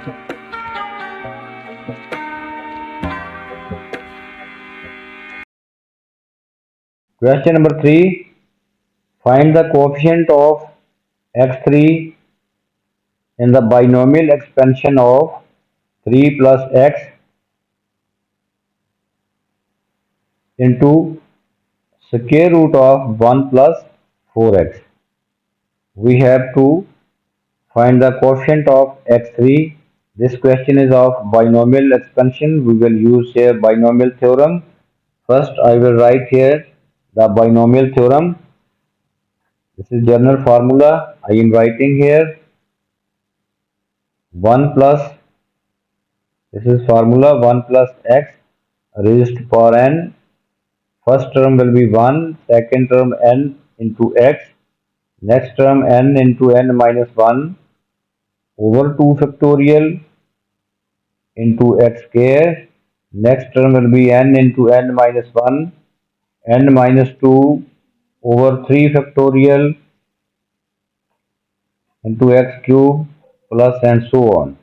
Question number 3. Find the coefficient of x3 in the binomial expansion of 3 plus x into square root of 1 plus 4x. We have to find the coefficient of x3. This question is of binomial expansion. We will use here binomial theorem. First, I will write here the binomial theorem. This is general formula. I am writing here 1 plus, this is formula 1 plus x raised to power n. First term will be 1, second term n into x, next term n into n minus 1 over 2 factorial into x square. Next term will be n into n minus 1, n minus 2 over 3 factorial into x cube plus and so on.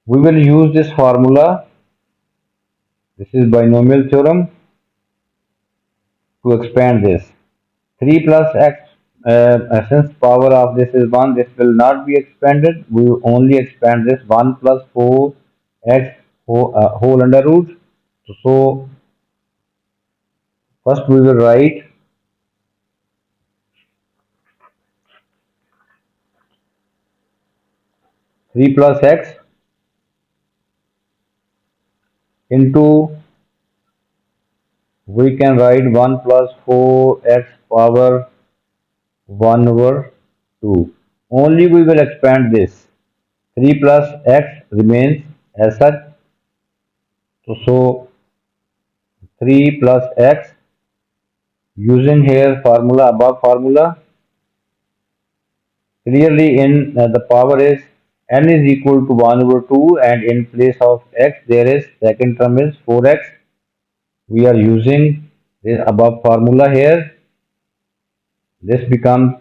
We will use this formula. This is binomial theorem to expand this. 3 plus x, since power of this is 1, this will not be expanded. We will only expand this 1 plus 4x whole under root. So first we will write 3 plus x into, we can write 1 plus 4x power 1 over 2. Only we will expand this. 3 plus x remains as such. So 3 plus x, using here formula, above formula, clearly in the power is n is equal to 1 over 2, and in place of x there is second term is 4x. We are using the above formula here. This becomes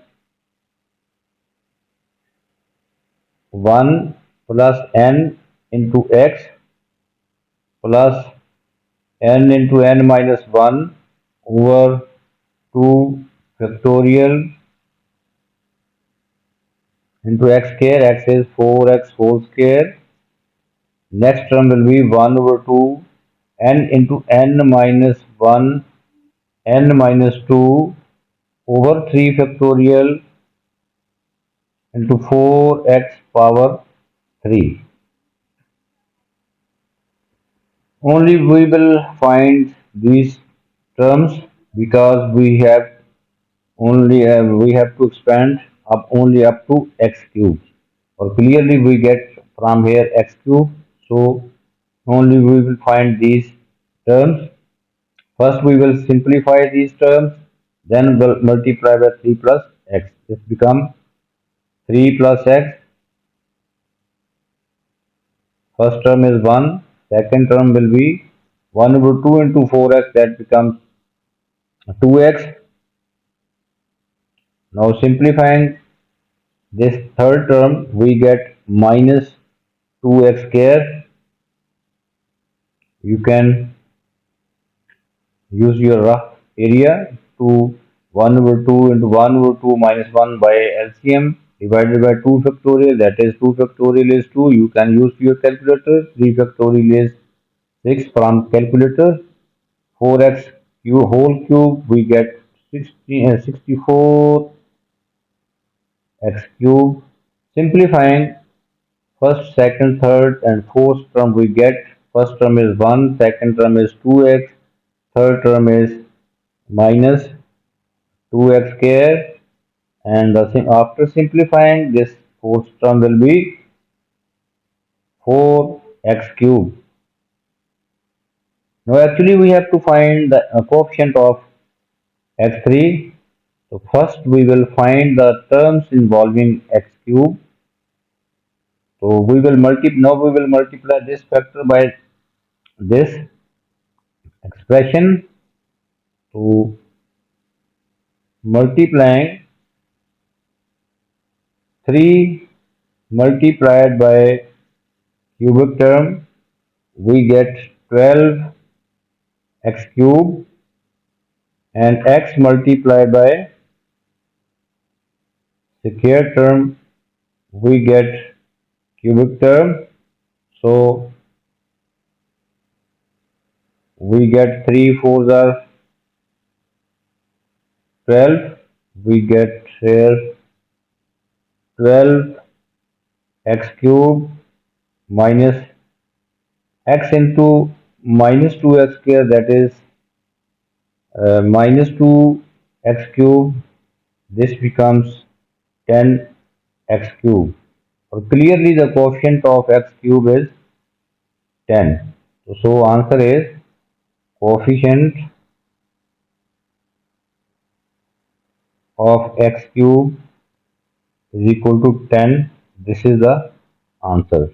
1 plus n into x plus n into n minus 1 over 2 factorial into x square. X is 4x whole square. Next term will be 1 over 2 n into n minus 1, n minus 2 over 3 factorial into 4x power 3. Only we will find these terms because we have we have to expand up only up to x cube, or clearly we get from here x cube. So only we will find these terms. First we will simplify these terms, then we'll multiply by 3 plus x. This becomes 3 plus x. First term is 1, second term will be 1 over 2 into 4x, that becomes 2x. Now simplifying this third term, we get minus 2x square. You can use your rough area to 1 over 2 into 1 over 2 minus 1 by LCM divided by 2 factorial, that is 2 factorial is 2. You can use your calculator. 3 factorial is 6 from calculator. 4x whole cube, we get 64 x cube. Simplifying first, second, third and fourth term, we get first term is 1, second term is 2x, third term is minus 2x square, and after simplifying this fourth term will be 4x cube. Now actually we have to find the coefficient of x3. So first we will find the terms involving x cube. So we will multiply this factor by this expression. So multiplying 3 multiplied by cubic term, we get 12 x cube, and x multiplied by square term, we get cubic term. So we get 3 fours are 12. We get here 12 x cube minus x into minus 2x square, that is minus 2 x cube. This becomes 10 x cube. Or clearly the quotient of x cube is 10. So answer is coefficient of x cube is equal to 10. This is the answer.